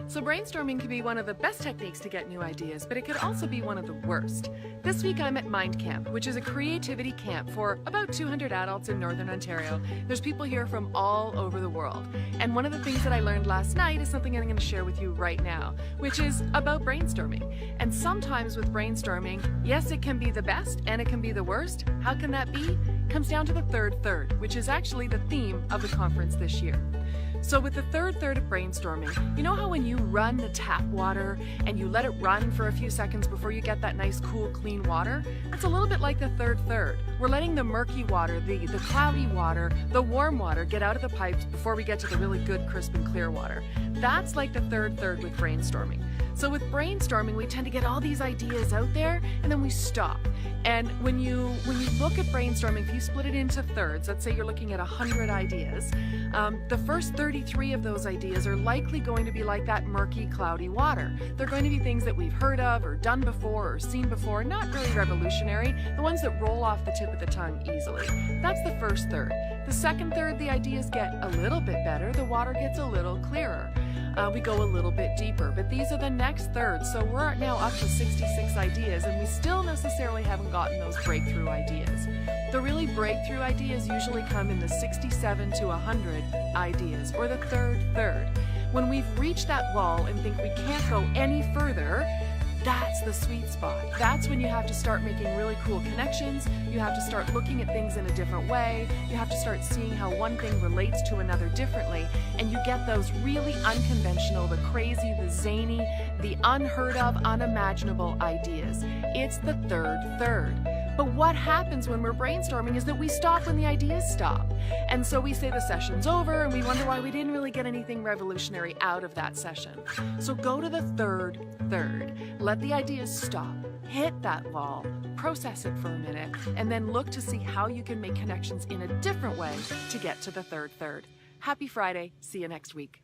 So brainstorming can be one of the best techniques to get new ideas, but it could also be one of the worst. This week I'm at Mind Camp, which is a creativity camp for about 200 adults in Northern Ontario. There's people here from all over the world. And one of the things that I learned last night is something I'm going to share with you right now, which is about brainstorming. And sometimes with brainstorming, yes, it can be the best and it can be the worst. How can that be? It comes down to the third, which is actually the theme of the conference this year. So with the third of brainstorming, you know how when you run the tap water and you let it run for a few seconds before you get that nice, cool, clean water? It's a little bit like the third. We're letting the murky water, the cloudy water, the warm water get out of the pipes before we get to the really good, crisp and clear water. That's like the third with brainstorming. So with brainstorming, we tend to get all these ideas out there and then we stop. And when you look at brainstorming, if you split it into thirds, let's say you're looking at 100 ideas, the first 33 of those ideas are likely going to be like that murky, cloudy water. They're going to be things that we've heard of or done before or seen before, not really revolutionary, the ones that roll off the tip of the tongue easily. That's the first third. The second third, the ideas get a little bit better, the water gets a little clearer. We go a little bit deeper, but these are the next third. So we're now up to 66 ideas and we still necessarily haven't gotten those breakthrough ideas. The really breakthrough ideas usually come in the 67 to 100 ideas, or the third. When we've reached that wall and think we can't go any further, that's the sweet spot. That's when you have to start making really cool connections. You have to start looking at things in a different way. You have to start seeing how one thing relates to another differently. And you get those really unconventional, the crazy, the zany, the unheard of, unimaginable ideas. It's the third. But what happens when we're brainstorming is that we stop when the ideas stop. And so we say the session's over and we wonder why we didn't really get anything revolutionary out of that session. So go to the third. Let the ideas stop, hit that wall, process it for a minute, and then look to see how you can make connections in a different way to get to the third. Happy Friday. See you next week.